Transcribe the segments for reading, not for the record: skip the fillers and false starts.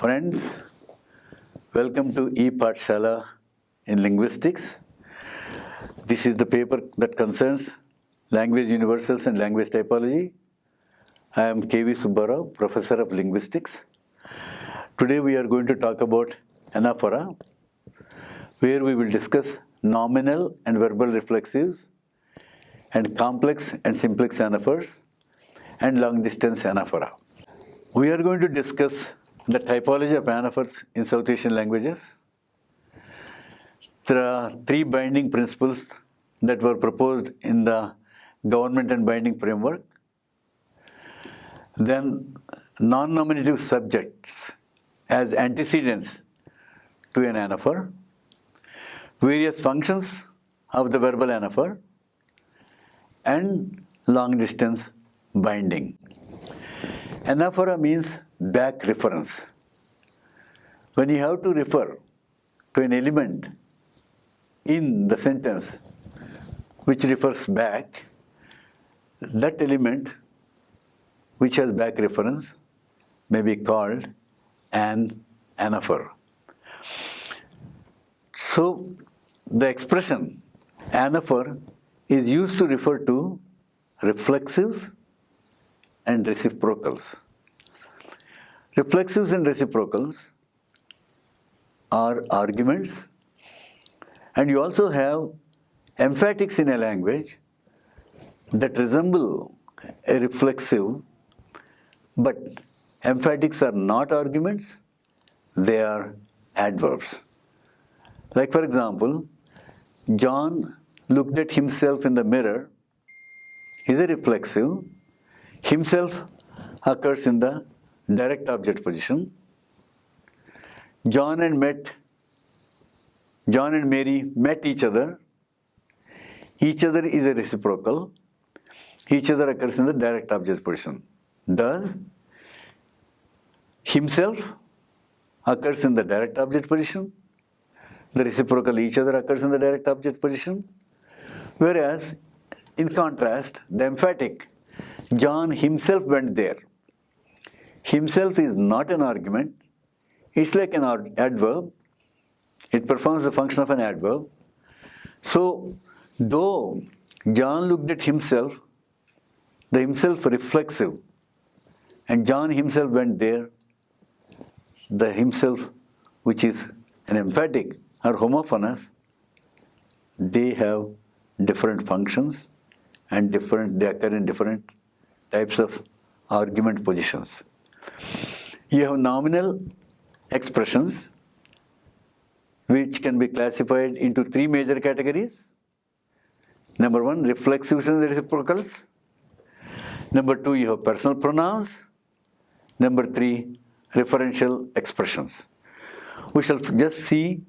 Friends, welcome to E-Pathshala in Linguistics. This is the paper that concerns language universals and language typology. I am K.V. Subbarao, Professor of Linguistics. Today we are going to talk about anaphora, where we will discuss nominal and verbal reflexives, and complex and simplex anaphors, and long-distance anaphora. We are going to discuss the typology of anaphors in South Asian languages. There are three binding principles that were proposed in the government and binding framework. Then non-nominative subjects as antecedents to an anaphor, various functions of the verbal anaphor, and long-distance binding. Anaphora means back reference. When you have to refer to an element in the sentence which refers back, that element which has back reference may be called an anaphor. So, the expression anaphor is used to refer to reflexives and reciprocals. Reflexives and reciprocals are arguments, and you also have emphatics in a language that resemble a reflexive, but emphatics are not arguments, they are adverbs. Like for example, John looked at himself in the mirror is a reflexive. Himself occurs in the direct object position. John and Mary met each other. Each other is a reciprocal. Each other occurs in the direct object position. Thus, himself occurs in the direct object position. The reciprocal each other occurs in the direct object position. Whereas, in contrast, the emphatic, John himself went there. Himself is not an argument. It's like an adverb. It performs the function of an adverb. So, though John looked at himself, the himself reflexive, and John himself went there, the himself, which is an emphatic or homophonous, they have different functions and they occur in different types of argument positions. You have nominal expressions which can be classified into three major categories. Number one, reflexives and reciprocals. Number two, you have personal pronouns. Number three, referential expressions. We shall just see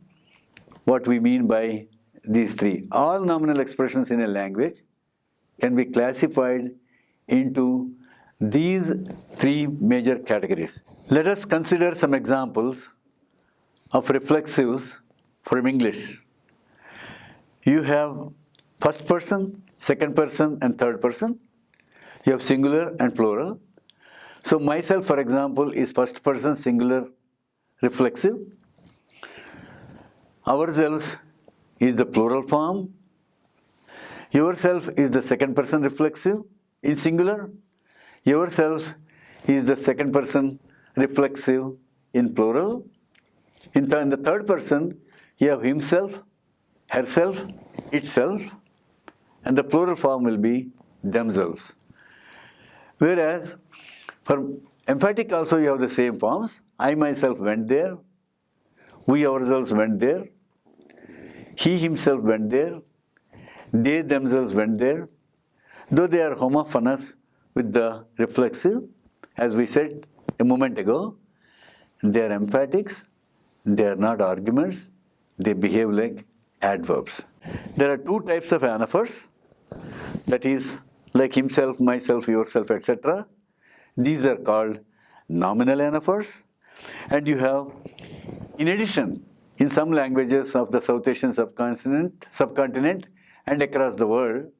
what we mean by these three. All nominal expressions in a language can be classified into these three major categories. Let us consider some examples of reflexives from English. You have first person, second person, and third person. You have singular and plural. So myself, for example, is first person singular reflexive. Ourselves is the plural form. Yourself is the second person reflexive in singular. Yourselves is the second person reflexive in plural. In the third person, you have himself, herself, itself, and the plural form will be themselves. Whereas, for emphatic also you have the same forms. I myself went there. We ourselves went there. He himself went there. They themselves went there. Though they are homophonous with the reflexive, as we said a moment ago, they are emphatics, they are not arguments, they behave like adverbs. There are two types of anaphors, that is, like himself, myself, yourself, etc. These are called nominal anaphors. And you have, in addition, in some languages of the South Asian subcontinent and across the world,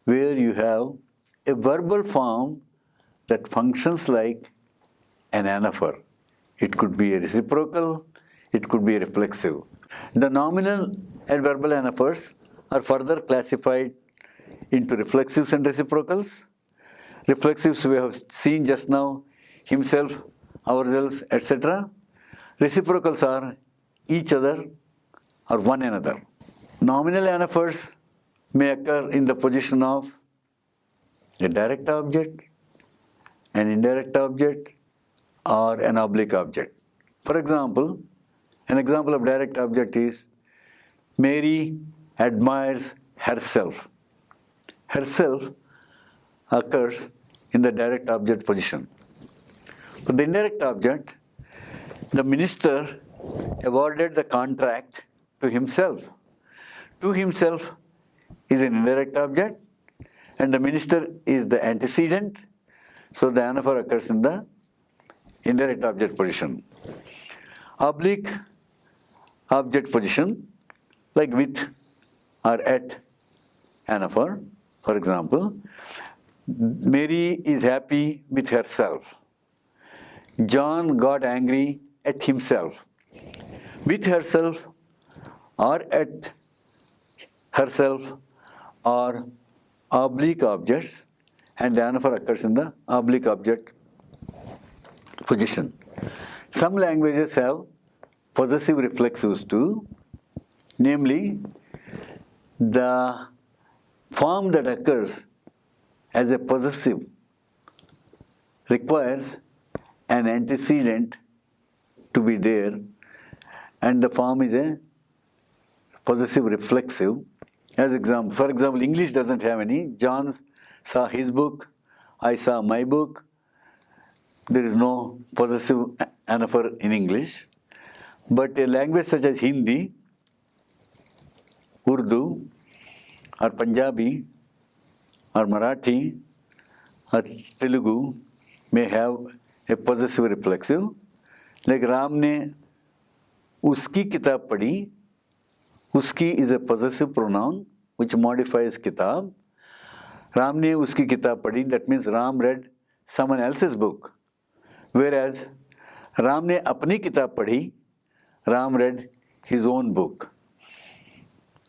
where you have a verbal form that functions like an anaphor. it could be a reciprocal, it could be a reflexive. The nominal and verbal anaphors are further classified into reflexives and reciprocals. Reflexives we have seen just now, himself, ourselves, etc. Reciprocals are each other or one another. Nominal anaphors may occur in the position of a direct object, an indirect object, or an oblique object. For example, an example of direct object is Mary admires herself. Herself occurs in the direct object position. For the indirect object, the minister awarded the contract to himself. To himself is an indirect object, and the minister is the antecedent, so the anaphor occurs in the indirect object position. Oblique object position, like with or at anaphor, for example, Mary is happy with herself. John got angry at himself. With herself or at herself are oblique objects, and the anaphor occurs in the oblique object position. Some languages have possessive reflexives too, namely the form that occurs as a possessive requires an antecedent to be there, and the form is a possessive reflexive. For example, English doesn't have any. John saw his book, I saw my book. There is no possessive anaphor in English. But a language such as Hindi, Urdu, or Punjabi, or Marathi, or Telugu may have a possessive reflexive. Like Ram ne uski kitab padhi. Uski is a possessive pronoun which modifies kitab. Ram ne uski kitab padhi, that means Ram read someone else's book. Whereas Ram ne apni kitab padhi, Ram read his own book.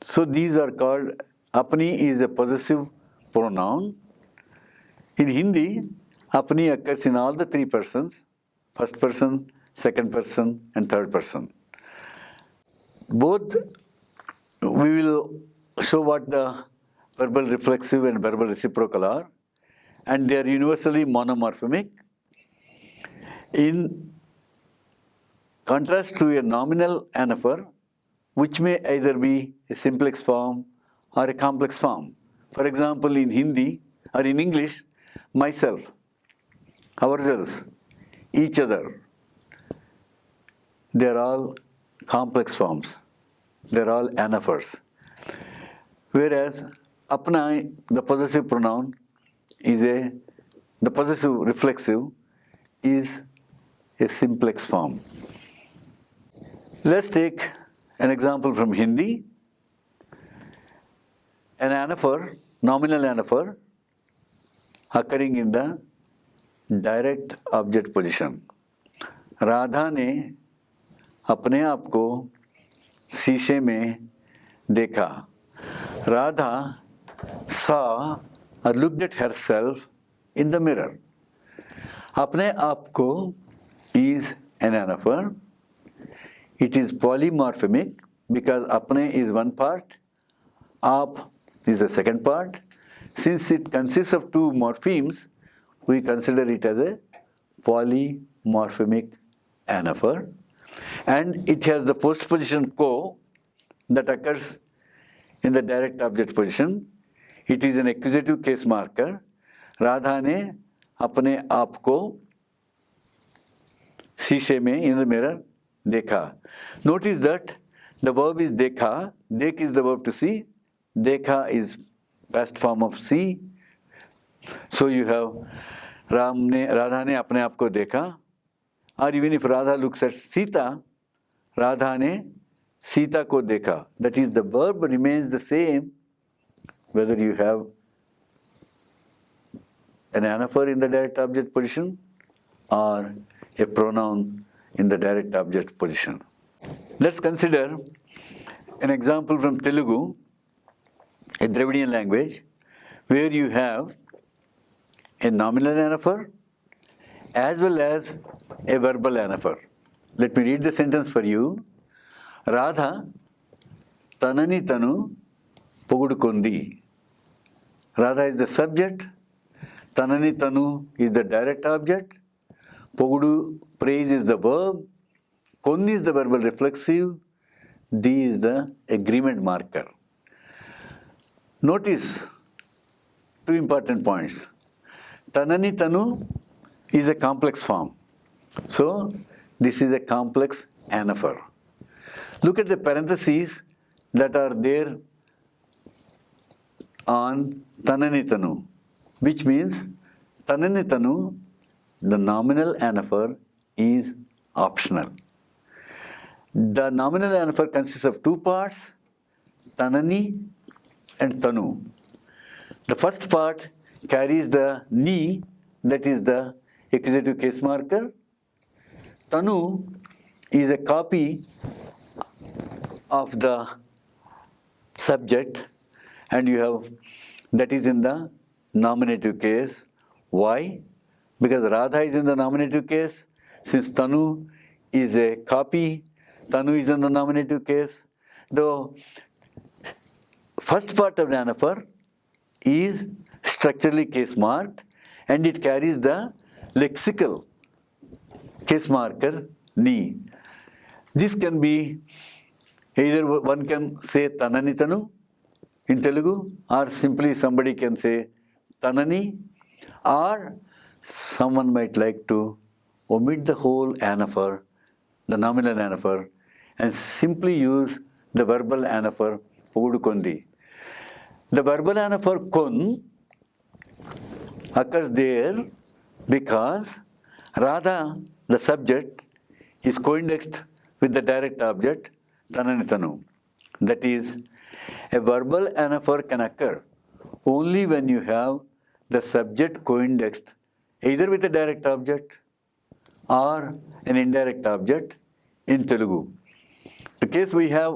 So these are called, apni is a possessive pronoun. In Hindi, apni occurs in all the three persons, first person, second person, and third person. Both, we will show what the verbal reflexive and verbal reciprocal are, and they are universally monomorphemic. In contrast to a nominal anaphor, which may either be a simplex form or a complex form. For example, in Hindi or in English, myself, ourselves, each other, they are all complex forms. They are all anaphors. Whereas apna, the possessive pronoun, the possessive reflexive is a simplex form. Let's take an example from Hindi. An anaphor, nominal anaphor, occurring in the direct object position. Radha ने अपने आप को शीशे में देखा. Radha saw or looked at herself in the mirror. अपने आप को is an anaphor. It is polymorphemic because apne is one part, आप is the second part. Since it consists of two morphemes, we consider it as a polymorphemic anaphor. And it has the postposition ko that occurs in the direct object position. It is an accusative case marker. Radha ne apne aap ko शीशे में, in the mirror, देखा. Notice that the verb is देखा. देख is the verb to see. देखा is past form of see. So you have Radha ने अपने आप को देखा. Or even if Radha looks at Sita, Radha ने Sita को देखा. That is, the verb remains the same whether you have an anaphor in the direct object position or a pronoun in the direct object position. Let's consider an example from Telugu, a Dravidian language, where you have a nominal anaphor as well as a verbal anaphor. Let me read the sentence for you. Radha tanani tanu pogudukondi. Radha is the subject, tanani tanu is the direct object, pogudu, praise, is the verb, konni is the verbal reflexive, di is the agreement marker. Notice two important points. Tanani tanu is a complex form. So, this is a complex anaphor. Look at the parentheses that are there on tanani tanu, which means tanani tanu, the nominal anaphor, is optional. The nominal anaphor consists of two parts, tanani and tanu. The first part carries the ni, that is the accusative case marker. Tanu is a copy of the subject, and you have that is in the nominative case. Why? Because Radha is in the nominative case. Since Tanu is a copy, Tanu is in the nominative case. The first part of the anaphor is structurally case marked, and it carries the lexical case marker ni. This can be either one can say tanani tanu in Telugu, or simply somebody can say tanani, or someone might like to omit the whole anaphor, the nominal anaphor, and simply use the verbal anaphor pogudukondi. The verbal anaphor kon occurs there because Radha, the subject, is co-indexed with the direct object tanani tanu. That is, a verbal anaphor can occur only when you have the subject co-indexed either with a direct object or an indirect object in Telugu. The case we have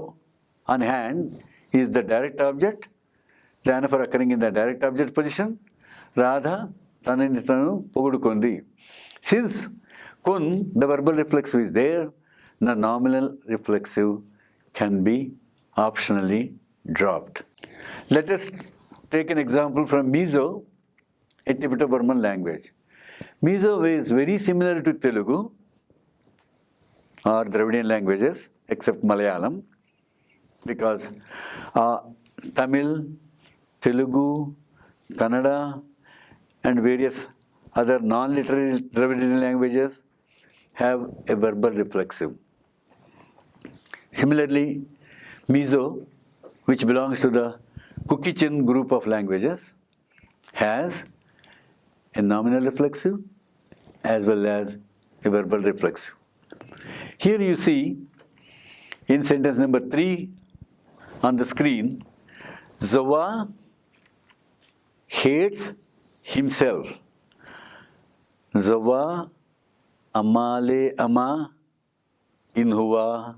on hand is the direct object, the anaphor occurring in the direct object position, Radha tanani tanu pogudukondi. Since kun, the verbal reflexive, is there, the nominal reflexive can be optionally dropped. Let us take an example from Miso, a Tibeto-Burman language. Miso is very similar to Telugu or Dravidian languages, except Malayalam, because Tamil, Telugu, Kannada, and various other non-literary Dravidian languages have a verbal reflexive. Similarly, Miso, which belongs to the Kukichin group of languages, has a nominal reflexive as well as a verbal reflexive. Here you see in sentence number 3 on the screen, Zawa hates himself. Zawa amale ama inhuwa.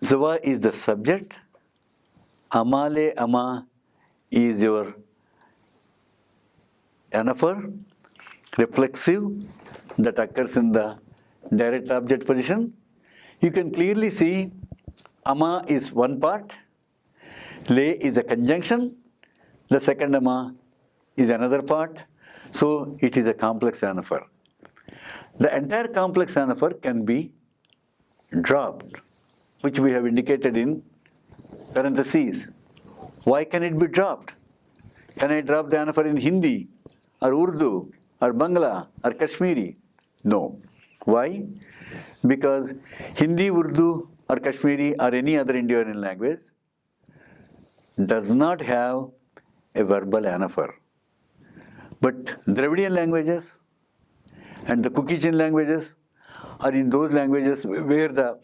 Zawa is the subject. Amale ama is your anaphor, reflexive, that occurs in the direct object position. You can clearly see ama is one part, le is a conjunction, the second ama is another part, so it is a complex anaphor. The entire complex anaphor can be dropped, which we have indicated in parentheses. Why can it be dropped? Can I drop the anaphor in Hindi or Urdu or Bangla or Kashmiri? No. Why? Because Hindi, Urdu or Kashmiri or any other Indo-Aryan language does not have a verbal anaphor. But Dravidian languages and the Kukichin languages are in those languages where the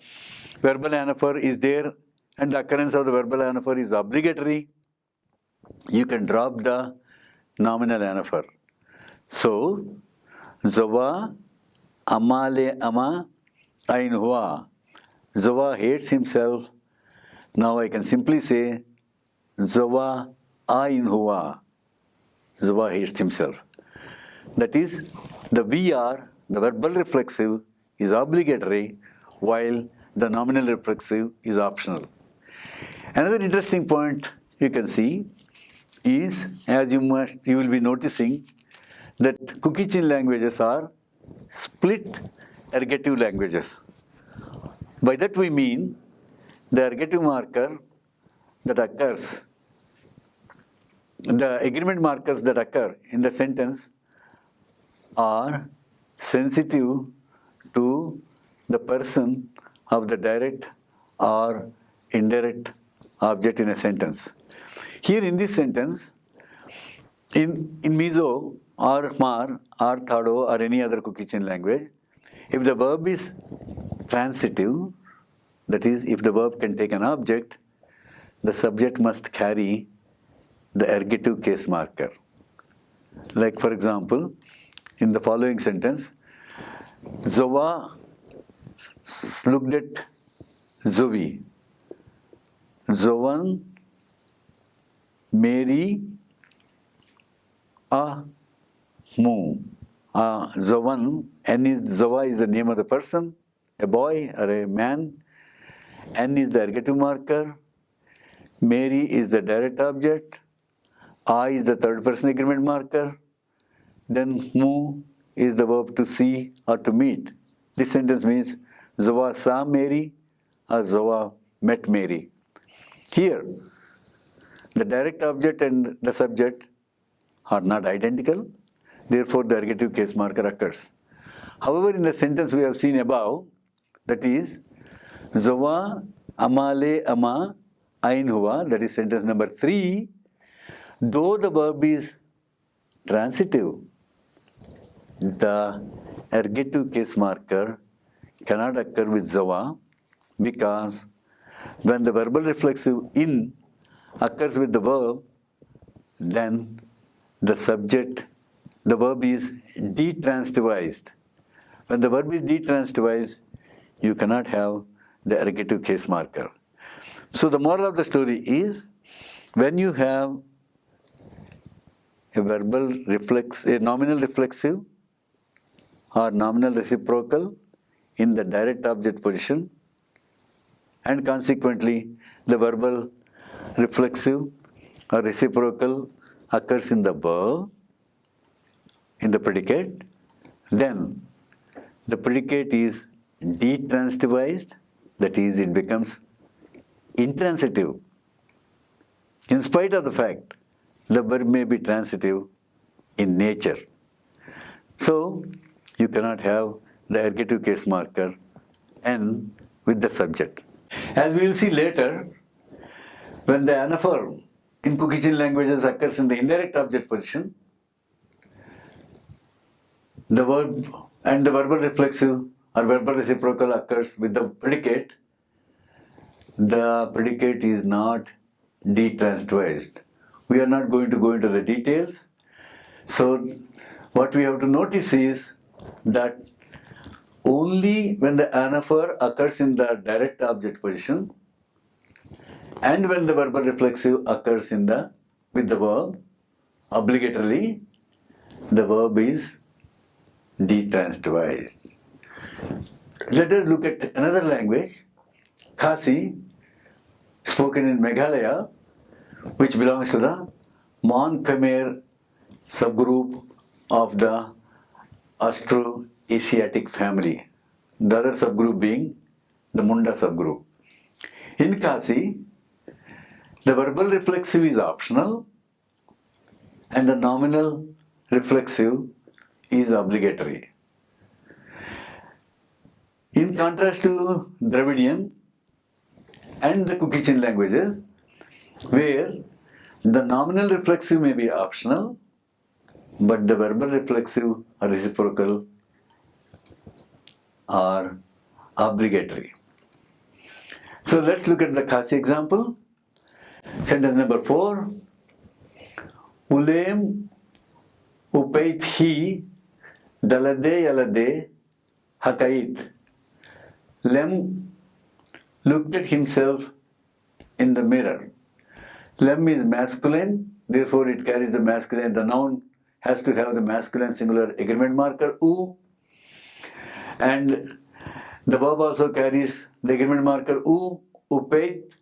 verbal anaphor is there and the occurrence of the verbal anaphor is obligatory. You can drop the nominal anaphor. So, Zawa amale ama ain hua. Zowa hates himself. Now I can simply say Zowa ain hua. Zowa hates himself. That is, the VR, the verbal reflexive, is obligatory while the nominal reflexive is optional. Another interesting point you can see is, as you will be noticing, that cookie chain languages are split ergative languages. By that we mean the ergative marker that occurs, the agreement markers that occur in the sentence are sensitive to the person of the direct or indirect object in a sentence. Here in this sentence, in miso or mar or thado or any other cookie chain language, if the verb is transitive, that is, if the verb can take an object, the subject must carry the ergative case marker. Like, for example, in the following sentence, Zowa looked at Zovi. Zovan Mary a mu. Zovan, Zowa is the name of the person, a boy or a man. N is the ergative marker. Mary is the direct object. I is the third person agreement marker. Then mu is the verb to see or to meet. This sentence means Zowa saw Mary or Zowa met Mary. Here, the direct object and the subject are not identical, therefore the ergative case marker occurs. However, in the sentence we have seen above, that is, Zowa amale ama ain hua, that is sentence number 3, though the verb is transitive, the ergative case marker cannot occur with Zowa because when the verbal reflexive in occurs with the verb, then the subject, the verb is detransitivized. When the verb is detransitivized, you cannot have the ergative case marker. So the moral of the story is, when you have a nominal reflexive or nominal reciprocal in the direct object position, and consequently the verbal reflexive or reciprocal occurs in the verb, in the predicate, then the predicate is detransitivized, that is, it becomes intransitive, in spite of the fact the verb may be transitive in nature. So, you cannot have the ergative case marker N with the subject. As we will see later, when the anaphor in cookie chain languages occurs in the indirect object position, the verb and the verbal reflexive or verbal reciprocal occurs with the predicate is not detransitivized. We are not going to go into the details. So, what we have to notice is that only when the anaphor occurs in the direct object position and when the verbal reflexive occurs with the verb, obligatorily, the verb is detransitivized. Let us look at another language, Khasi, spoken in Meghalaya, which belongs to the Mon-Khmer subgroup of the Austro-Asiatic family, the other subgroup being the Munda subgroup. In Khasi, the verbal reflexive is optional and the nominal reflexive is obligatory. In contrast to Dravidian and the cookie chain languages, where the nominal reflexive may be optional, but the verbal reflexive or reciprocal are obligatory. So let's look at the Khasi example. Sentence number 4. Ulem upait hi dalade yalade Hakait. Lem looked at himself in the mirror. Lem is masculine, therefore it carries the masculine. The noun has to have the masculine singular agreement marker u, and the verb also carries the agreement marker u, upait,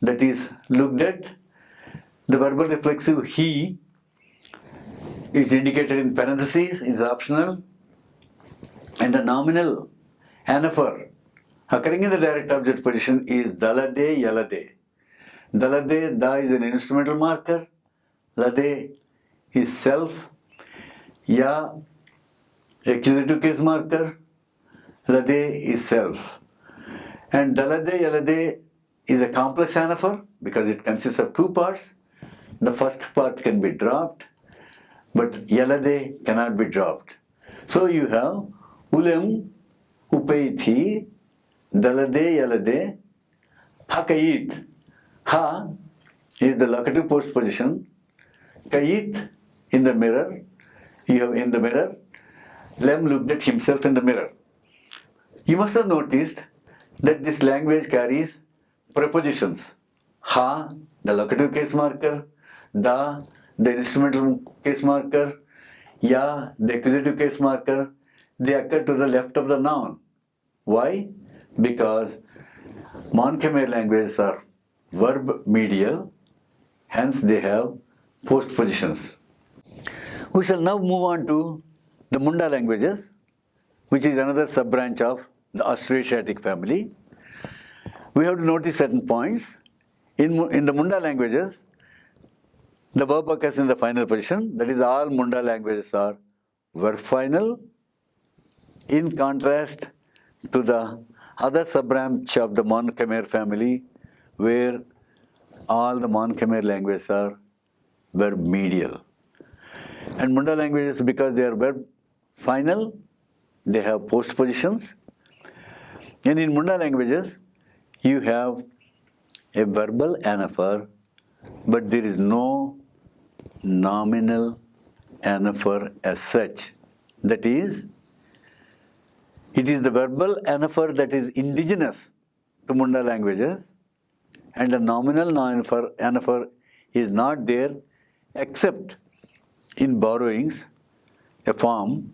that is looked at. The verbal reflexive he is indicated in parentheses, is optional, and the nominal anaphor occurring in the direct object position is dalade, yalade. Dalade, da is an instrumental marker, lade is self, ya accusative case marker, lade is self. And dalade, yalade is a complex anaphor because it consists of two parts. The first part can be dropped, but yalade cannot be dropped. So you have ulem, upaithi, dalade, yalade, hakait. Ha is the locative post position. Kait in the mirror. You have in the mirror. Lem looked at himself in the mirror. You must have noticed that this language carries prepositions. Ha, the locative case marker. Da, the instrumental case marker. Ya, the accusative case marker. They occur to the left of the noun. Why? Because Mon-Khmer languages are verb medial, hence they have post positions. We shall now move on to the Munda languages, which is another sub-branch of the Austroasiatic family. We have to notice certain points. In the Munda languages, the verb occurs in the final position, that is, all Munda languages are verb final, in contrast to the other sub-branch of the Mon-Khmer family, where all the Mon-Khmer languages are verb medial. And Munda languages, because they are verb final, they have post positions. And in Munda languages, you have a verbal anaphor, but there is no nominal anaphor as such. That is, it is the verbal anaphor that is indigenous to Munda languages, and the nominal anaphor is not there except in borrowings, a form,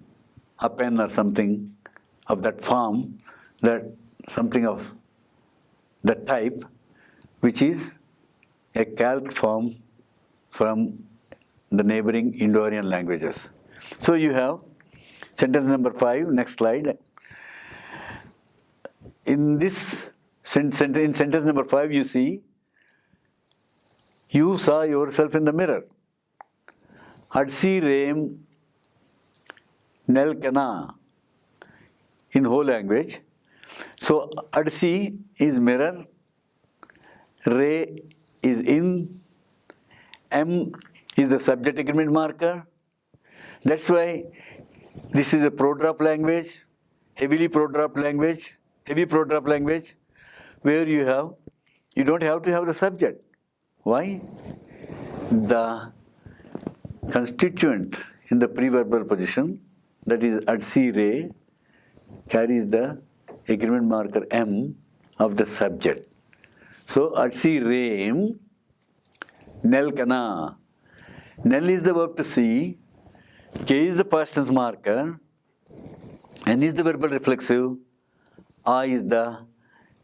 a pen or something of that form, that something of that type, which is a calqued form from the neighboring Indo-Aryan languages. So you have sentence number 5, next slide. In sentence number 5, you see, you saw yourself in the mirror. Adsi rem nel kana in whole language. So adsi is mirror, re is in, m is the subject agreement marker. That's why this is a pro-drop language, heavy pro-drop language, where you don't have to have the subject. Why? The constituent in the pre-verbal position, that is adsi re, carries the agreement marker m of the subject. So adsi rem nel kana. Nel is the verb to see, k is the past tense marker, n is the verbal reflexive, a is the,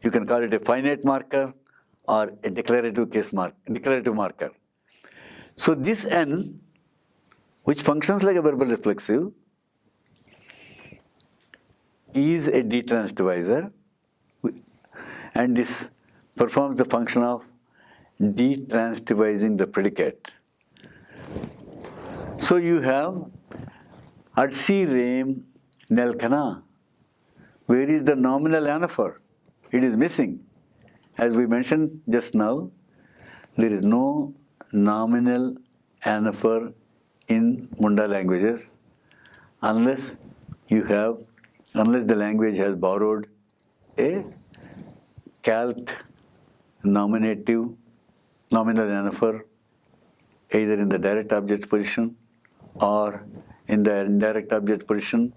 you can call it a finite marker or a declarative marker. So this n, which functions like a verbal reflexive, is a detransitivizer, and this performs the function of detransitivizing the predicate. So you have adsi rem nel kana. Where is the nominal anaphor? It is missing. As we mentioned just now, there is no nominal anaphor in Munda languages unless the language has borrowed a calqued nominative nominal anaphor either in the direct object position or in the indirect object position,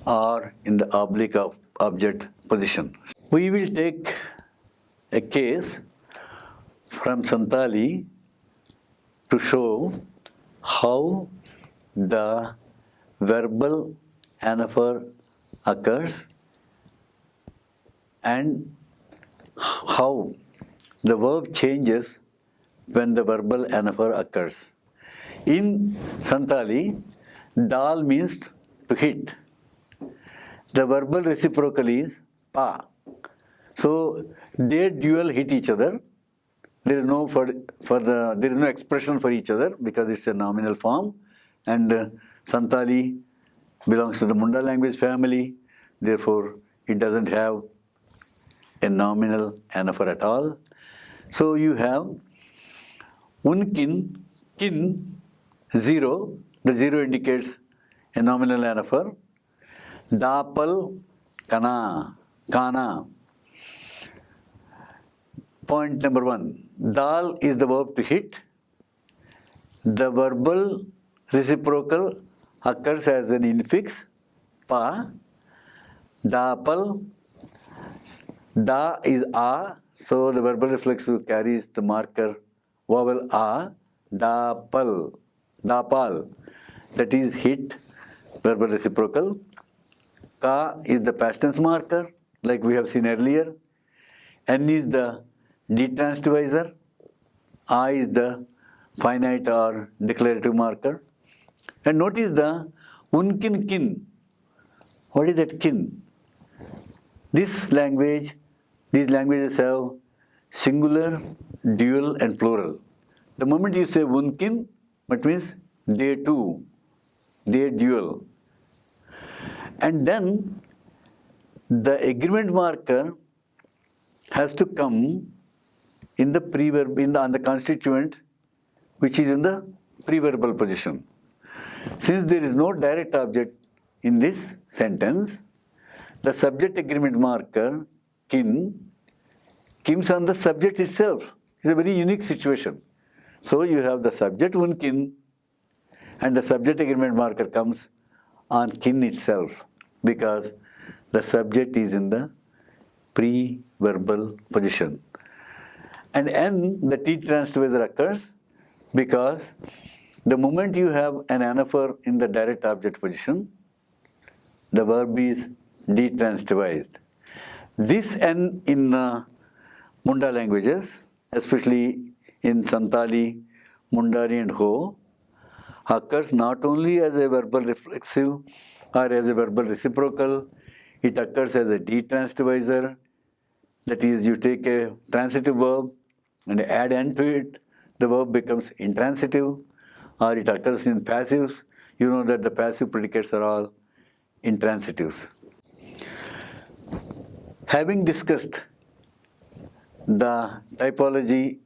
or in the oblique object position. We will take a case from Santali to show how the verbal anaphor occurs and how the verb changes when the verbal anaphor occurs. In Santali, dal means to hit. The verbal reciprocal is pa. So they dual hit each other. There is no there is no expression for each other because it's a nominal form, and Santali belongs to the Munda language family. Therefore, it doesn't have a nominal anaphor at all. So you have unkin, kin, zero. The zero indicates a nominal anaphor. Dapal, kana, kana. Point number one. Dal is the verb to hit. The verbal reciprocal occurs as an infix, pa. Dapal, da is a, so the verbal reflexive carries the marker vowel a. Dapal, dapal, that is hit, verbal reciprocal. Ka is the past tense marker, like we have seen earlier. N is the detransitivizer. A is the finite or declarative marker. And notice the unkin kin. What is that kin? These languages have singular, dual and plural. The moment you say unkin, it means they two, they dual. And then the agreement marker has to come in the preverb, on the constituent, which is in the preverbal position. Since there is no direct object in this sentence, the subject agreement marker, kin, comes on the subject itself. It's a very unique situation. So you have the subject unkin, and the subject agreement marker comes on kin itself, because the subject is in the pre-verbal position. And N, the T transitivizer occurs because the moment you have an anaphor in the direct object position, the verb is detransitivized. This N in Munda languages, especially in Santali, Mundari and Ho, occurs not only as a verbal reflexive or as a verbal reciprocal, it occurs as a detransitivizer. That is, you take a transitive verb and add N to it, the verb becomes intransitive, or it occurs in passives. You know that the passive predicates are all intransitives. Having discussed the typology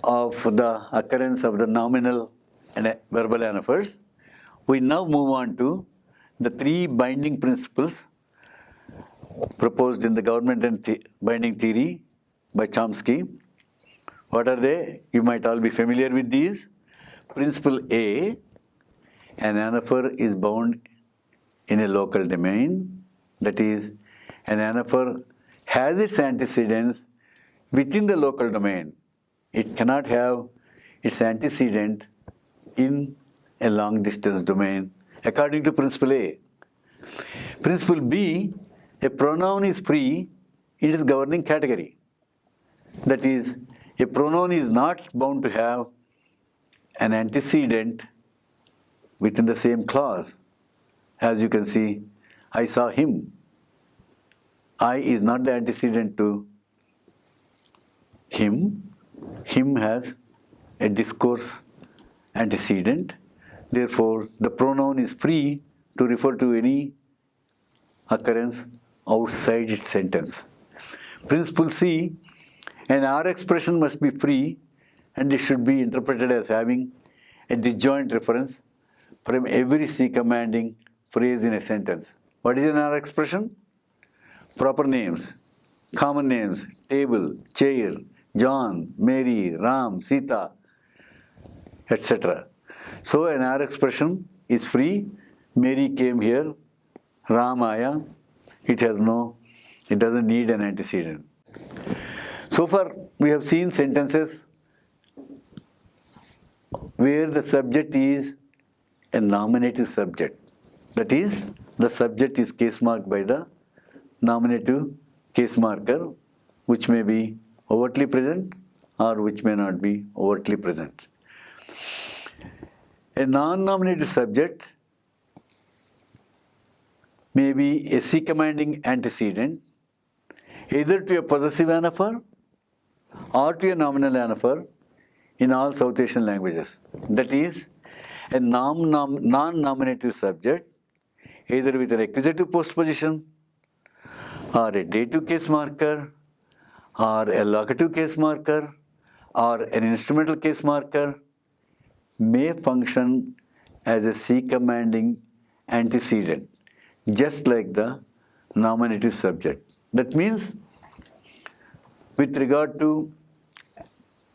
of the occurrence of the nominal and verbal anaphors, we now move on to the three binding principles proposed in the government and binding theory by Chomsky. What are they? You might all be familiar with these. Principle A, an anaphor is bound in a local domain. That is, an anaphor has its antecedents within the local domain. It cannot have its antecedent in a long distance domain, according to principle A. Principle B, a pronoun is free in its governing category. That is, a pronoun is not bound to have an antecedent within the same clause. As you can see, I saw him. I is not the antecedent to him. Him has a discourse antecedent. Therefore, the pronoun is free to refer to any occurrence outside its sentence. Principle C, an R expression must be free and it should be interpreted as having a disjoint reference from every C commanding phrase in a sentence. What is an R expression? Proper names, common names, table, chair, John, Mary, Ram, Sita, etc. So an R expression is free. Mary came here Ramaya, it doesn't need an antecedent. So far, we have seen sentences where the subject is a nominative subject. That is, the subject is case marked by the nominative case marker, which may be overtly present or which may not be overtly present. A non-nominative subject may be a C-commanding antecedent either to a possessive anaphor or to a nominal anaphor in all South Asian languages. That is, a non-nominative subject either with an accusative postposition or a dative case marker or a locative case marker or an instrumental case marker may function as a C-commanding antecedent, just like the nominative subject. That means, with regard to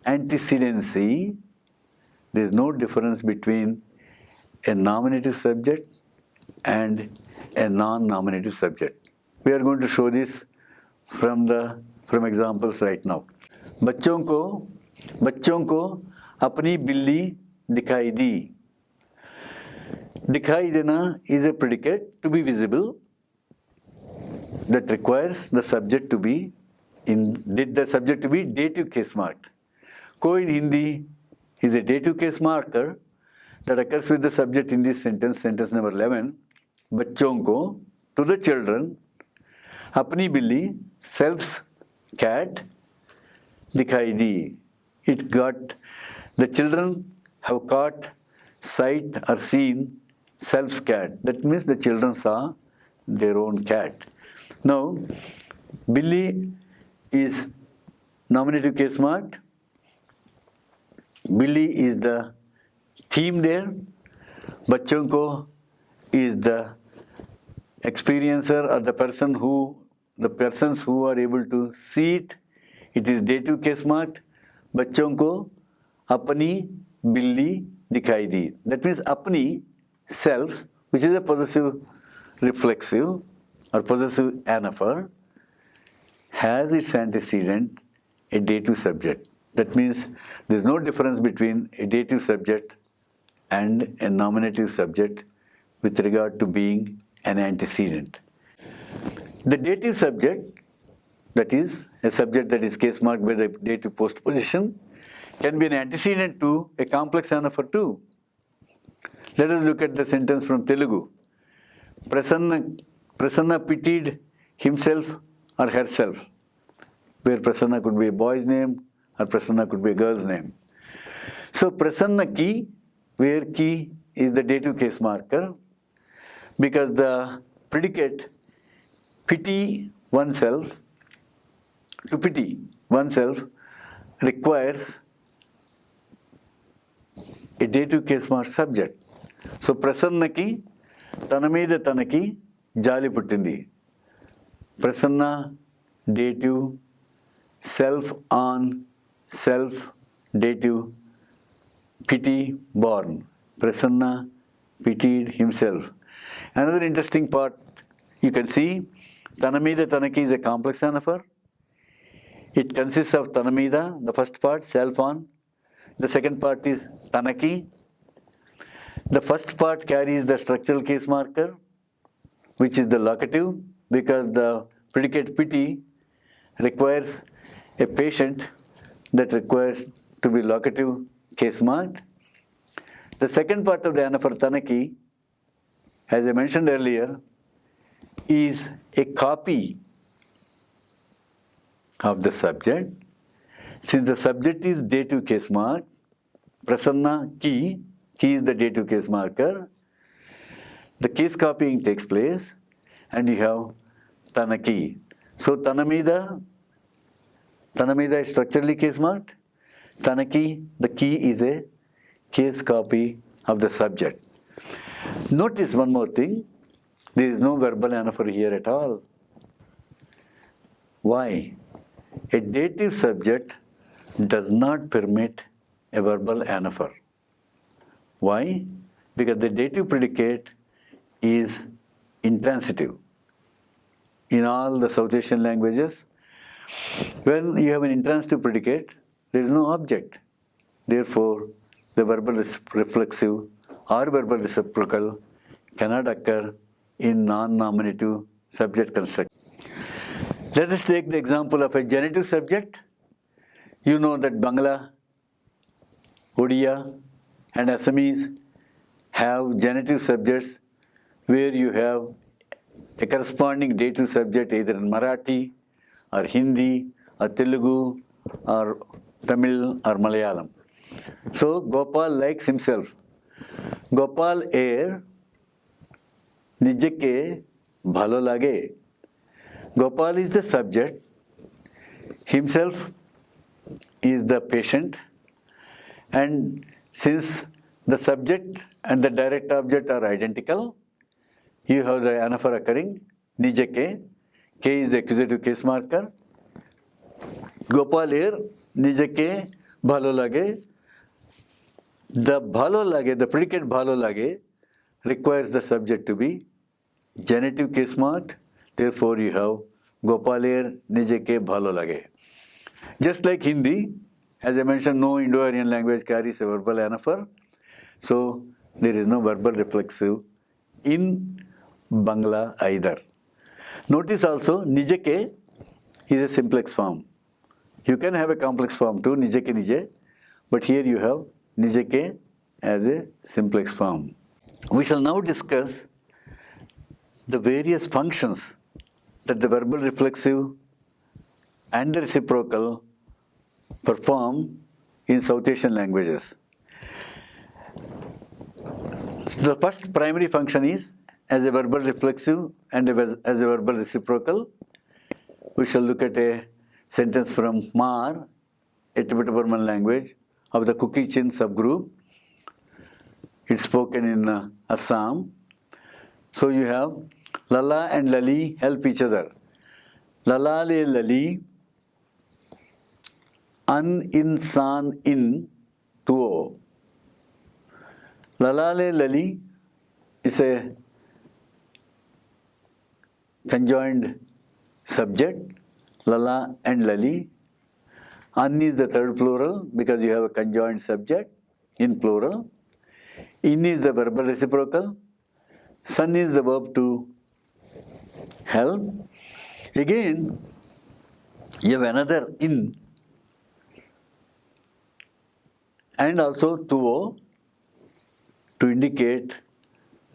antecedency, there is no difference between a nominative subject and a non-nominative subject. We are going to show this from examples right now. बच्चों को अपनी बिल्ली दिखाई दी. दिखाई देना is a predicate to be visible that requires the subject to be dative case marked. Ko in Hindi is a dative case marker that occurs with the subject in this sentence number 11. बच्चों को, to the children, अपनी बिल्ली, self's cat, दिखाई दी. The children have caught sight or seen self's cat. That means the children saw their own cat. Now, Billy is nominative case marked. Billy is the theme there. बच्चों को is the experiencer or the persons who are able to see it. It is dative case marked. बच्चों को अपनी बिल्ली दिखाई दी. That means अपनी, self, which is a possessive reflexive or possessive anaphor, has its antecedent a dative subject. That means there is no difference between a dative subject and a nominative subject with regard to being an antecedent. The dative subject, that is, a subject that is case marked by the dative postposition, can be an antecedent to a complex anaphor too. Let us look at the sentence from Telugu. Prasanna pitied himself or herself, where Prasanna could be a boy's name or Prasanna could be a girl's name. So Prasanna ki, where ki is the dative case marker, because the predicate pity oneself, to pity oneself requires a dative case marked subject. So Prasannaki, Tanamida Tanaki, Jali Puttindi. Prasanna, dative, self on, self, dative, pity, born. Prasanna pitied himself. Another interesting part, you can see, Tanamida Tanaki is a complex anaphor. It consists of Tanamida, the first part, self on. The second part is Tanaki. The first part carries the structural case marker, which is the locative, because the predicate pity requires a patient that requires to be locative case marked. The second part of the anaphor Tanaki, as I mentioned earlier, is a copy of the subject. Since the subject is dative case marked, Prasanna ki is the dative case marker, the case copying takes place and you have Tanaki. So Tanamida is structurally case marked. Tanaki, the key is a case copy of the subject. Notice one more thing, there is no verbal anaphor here at all. Why? A dative subject does not permit a verbal anaphor. Why? Because the dative predicate is intransitive. In all the South Asian languages, when you have an intransitive predicate, there is no object. Therefore, the verbal reflexive or verbal reciprocal cannot occur in non-nominative subject construct. Let us take the example of a genitive subject. You know that Bangla, Odia, and Assamese have genitive subjects where you have a corresponding dative subject either in Marathi or Hindi or Telugu or Tamil or Malayalam. So Gopal likes himself. Gopal er nijke bhalo lage. Gopal is the subject, himself is the patient, and since the subject and the direct object are identical, you have the anaphor occurring, nijke, K is the accusative case marker. Gopal er nijke bhalo lage. The bhalo lage, the predicate bhalo lage requires the subject to be genitive case marked. Therefore, you have Gopal er nijke bhalo lage. Just like Hindi, as I mentioned, no Indo-Aryan language carries a verbal anaphor. So, there is no verbal reflexive in Bangla either. Notice also, nijke is a simplex form. You can have a complex form too, nijke nije, but here you have nijke as a simplex form. We shall now discuss the various functions that the verbal reflexive and the reciprocal perform in South Asian languages. The first primary function is as a verbal reflexive and as a verbal reciprocal. We shall look at a sentence from Mar, a Tibeto-Burman language of the Kuki-Chin subgroup. It's spoken in Assam. So you have Lala and Lali help each other. Lala le Lali an insan in tuo. Lala le Lali is a conjoined subject. Lala and Lali. An is the third plural because you have a conjoined subject in plural. In is the verbal reciprocal. San is the verb to help. Again, you have another in and also tuo to indicate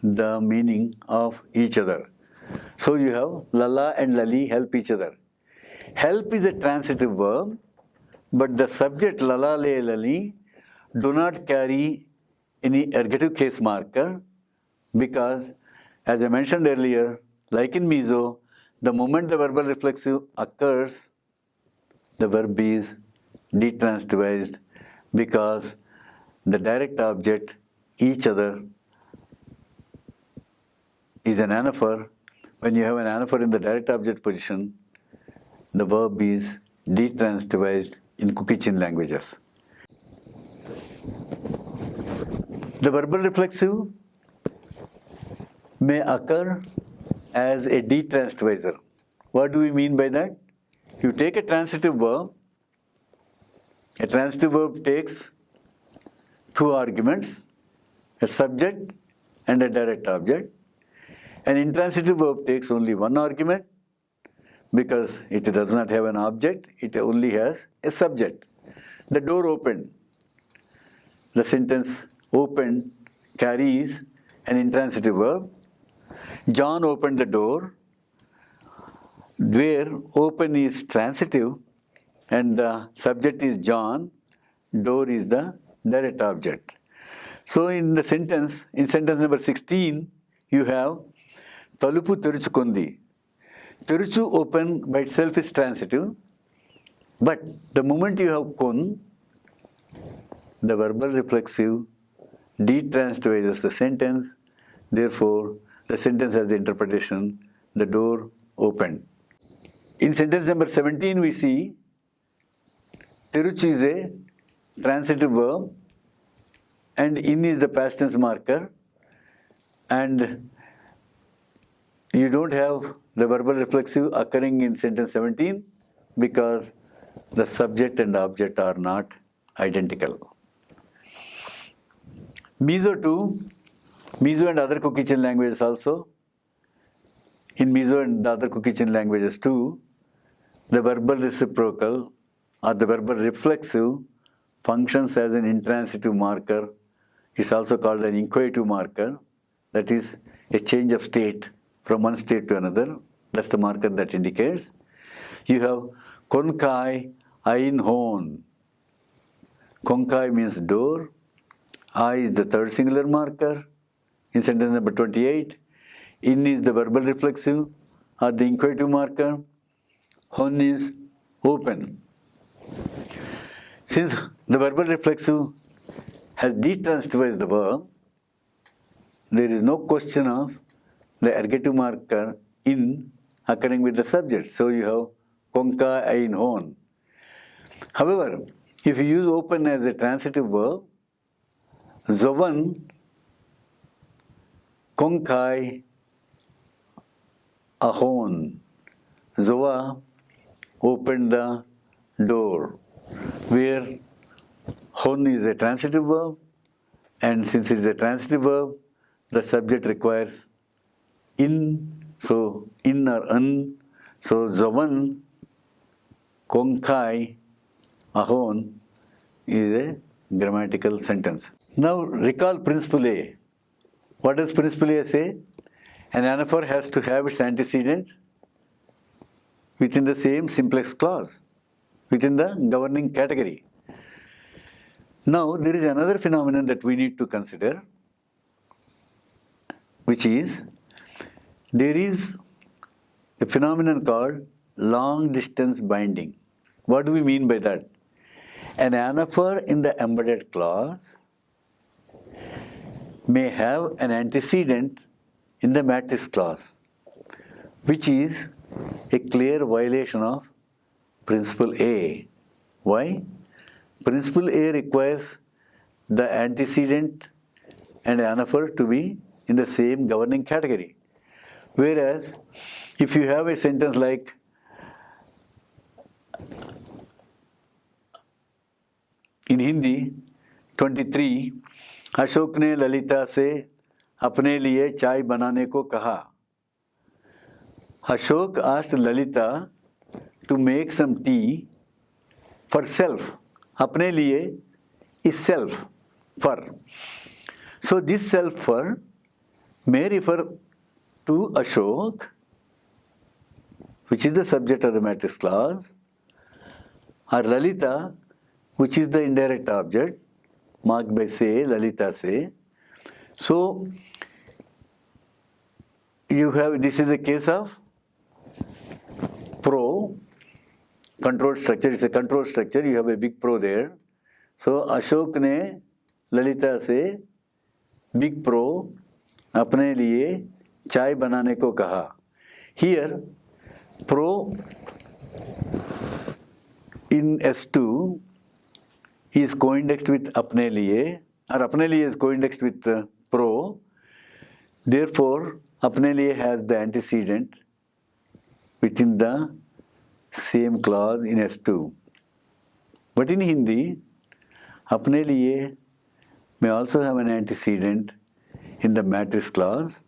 the meaning of each other. So you have Lala and Lali help each other. Help is a transitive verb, but the subject Lala le Lali do not carry any ergative case marker because, as I mentioned earlier, like in miso, the moment the verbal reflexive occurs, the verb is detransitivized because the direct object, each other, is an anaphor. When you have an anaphor in the direct object position, the verb is detransitivized in Kuki-Chin languages. The verbal reflexive may occur as a detransitivizer. What do we mean by that? You take a transitive verb. A transitive verb takes two arguments, a subject and a direct object. An intransitive verb takes only one argument because it does not have an object, it only has a subject. The door opened. The sentence opened carries an intransitive verb. John opened the door, where open is transitive and the subject is John, door is the direct object. So in sentence number 16, you have Talupu teruchukundi. Teruchu open by itself is transitive, but the moment you have kun, the verbal reflexive detransitivizes the sentence, therefore the sentence has the interpretation, the door opened. In sentence number 17 we see Teruchu is a transitive verb and in is the past tense marker and you don't have the verbal reflexive occurring in sentence 17 because the subject and object are not identical. Miso too, Miso and other cookie chain languages also. In Miso and the other cookie chain languages too, the verbal reciprocal or the verbal reflexive functions as an intransitive marker. It's also called an inquisitive marker, that is a change of state from one state to another. That's the marker that indicates. You have konkai ain hon. Konkai means door. I is the third singular marker in sentence number 28. In is the verbal reflexive or the inquisitive marker. Hon is open. Since the verbal reflexive has detransitivized the verb, there is no question of the ergative marker in occurring with the subject. So you have konka ain hon. However, if you use open as a transitive verb, zovan konkai ahon. Zoa opened the door, where hon is a transitive verb, and since it is a transitive verb, the subject requires in, so in or un, so zovan konkai ahon is a grammatical sentence. Now recall principle A. What does principle A say? An anaphor has to have its antecedent within the same simplex clause, within the governing category. Now there is another phenomenon that we need to consider, which is there is a phenomenon called long distance binding. What do we mean by that? An anaphor in the embedded clause may have an antecedent in the matrix clause, which is a clear violation of principle A. Why? Principle A requires the antecedent and anaphor to be in the same governing category. Whereas, if you have a sentence like in Hindi 23, Ashok ने ललिता से अपने लिए चाय बनाने को कहा. Ashok asked Lalita to make some tea for self. अपने लिए is self, for. So this self for may refer to Ashok, which is the subject of the matrix clause, or Lalita, which is the indirect object, marked by se, Lalita se. So you have, this is a case of pro, control structure. It's a control structure. You have a big pro there. So Ashok ने ललिता से big pro अपने लिए चाय बनाने को कहा. Here pro in S2 is co-indexed with अपने लिए, or अपने लिए is co-indexed with pro. Therefore, अपने लिए has the antecedent within the same clause in S2. But in Hindi, अपने लिए may also have an antecedent in the matrix clause,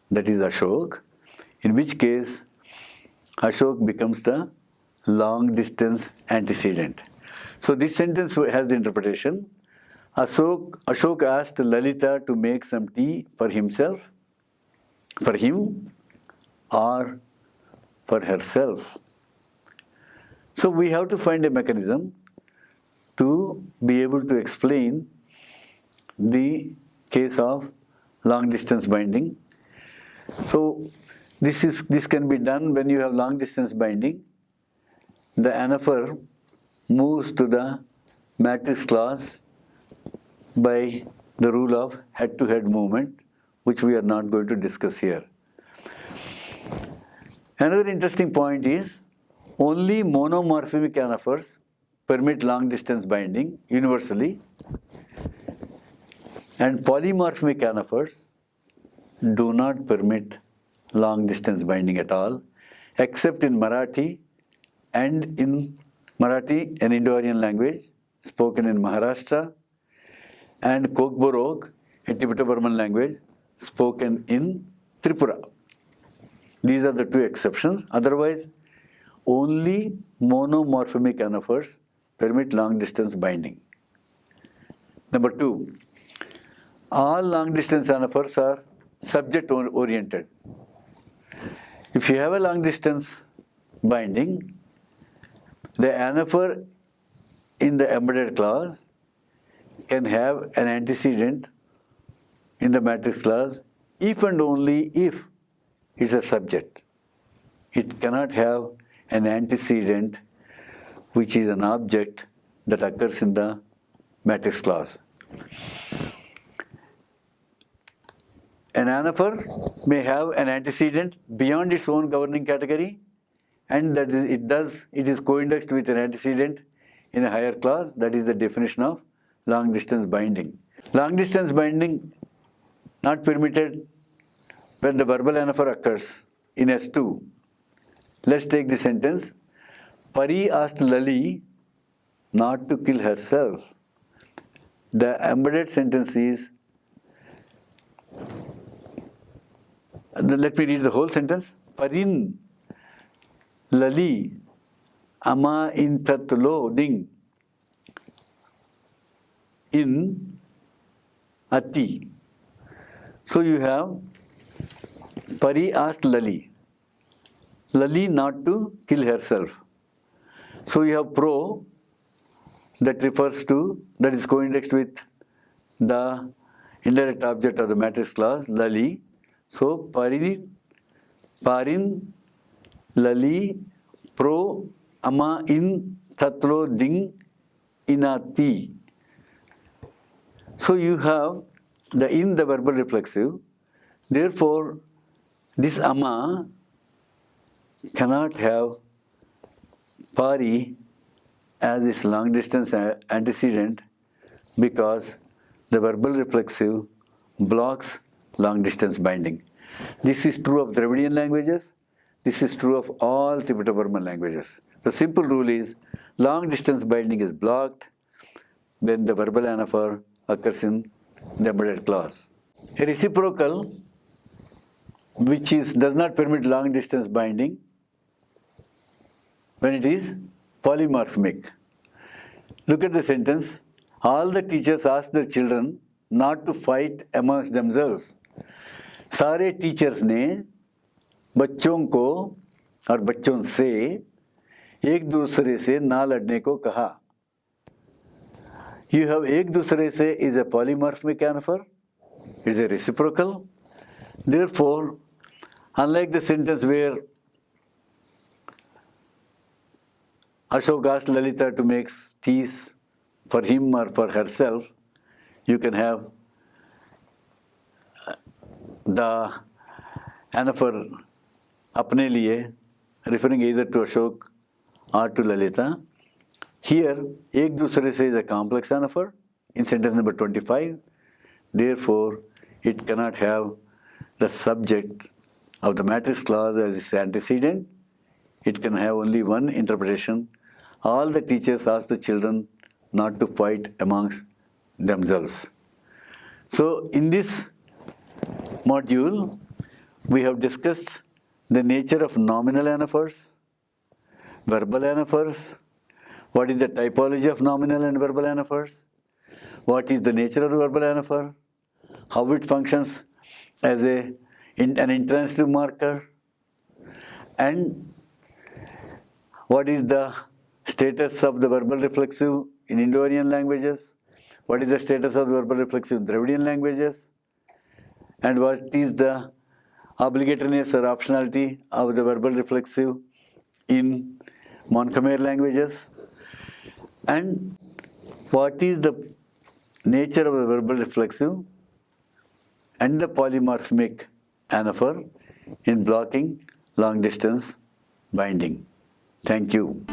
that is Ashok, in which case Ashok becomes the long distance antecedent. So this sentence has the interpretation: Ashok asked Lalita to make some tea for himself, for him, or for herself. So we have to find a mechanism to be able to explain the case of long distance binding. So this can be done when you have long distance binding. The anaphor moves to the matrix clause by the rule of head-to-head movement, which we are not going to discuss here. Another interesting point is only monomorphic anaphors permit long distance binding universally, and polymorphic anaphors do not permit long distance binding at all, except in Marathi, and in Marathi, an Indo-Aryan language spoken in Maharashtra, and Kokborok, a Tibeto-Burman language spoken in Tripura. These are the two exceptions. Otherwise, only monomorphemic anaphors permit long-distance binding. Number 2, all long-distance anaphors are subject-oriented. If you have a long-distance binding, the anaphor in the embedded clause can have an antecedent in the matrix clause if and only if it's a subject. It cannot have an antecedent which is an object that occurs in the matrix clause. An anaphor may have an antecedent beyond its own governing category, and that is, it is coindexed with an antecedent in a higher clause. That is the definition of long distance binding. Long distance binding not permitted when the verbal anaphor occurs in S2. Let's take the sentence. Pari asked Lali not to kill herself. The embedded sentence is, let me read the whole sentence. Parin Lali ama in tatlo ding in ati. So you have Pari asked Lali not to kill herself. So you have pro that refers to, that is coindexed with the indirect object of the matrix clause, Lali. So Parin Lali pro ama in tatlo ding inati. So you have the verbal reflexive. Therefore, this ama cannot have pari as its long distance antecedent because the verbal reflexive blocks long distance binding. This is true of Dravidian languages. This is true of all Tibeto-Burman languages. The simple rule is long distance binding is blocked when the verbal anaphor occurs in the embedded clause. A reciprocal which does not permit long distance binding when it is polymorphemic. Look at the sentence. All the teachers asked their children not to fight amongst themselves. सारे teachers ने बच्चों को और बच्चों से एक दूसरे से ना लड़ने को कहा. You have एक दूसरे से is a polymorphemic anaphor. It is a reciprocal. Therefore, unlike the sentence where Ashok asked Lalita to make teas for him or for herself, you can have the anaphor apne liye, referring either to Ashok or to Lalita. Here, ek dusre se is a complex anaphor in sentence number 25. Therefore, it cannot have the subject of the matrix clause as its antecedent. It can have only one interpretation. All the teachers asked the children not to fight amongst themselves. So, in this module, we have discussed the nature of nominal anaphors, verbal anaphors, what is the typology of nominal and verbal anaphors, what is the nature of the verbal anaphor, how it functions as an intransitive marker, and what is the status of the verbal reflexive in Indo-Aryan languages, what is the status of the verbal reflexive in Dravidian languages, and what is the obligatoriness or optionality of the verbal reflexive in Mon-Khmer languages, and what is the nature of the verbal reflexive and the polymorphemic anaphor in blocking long distance binding. Thank you.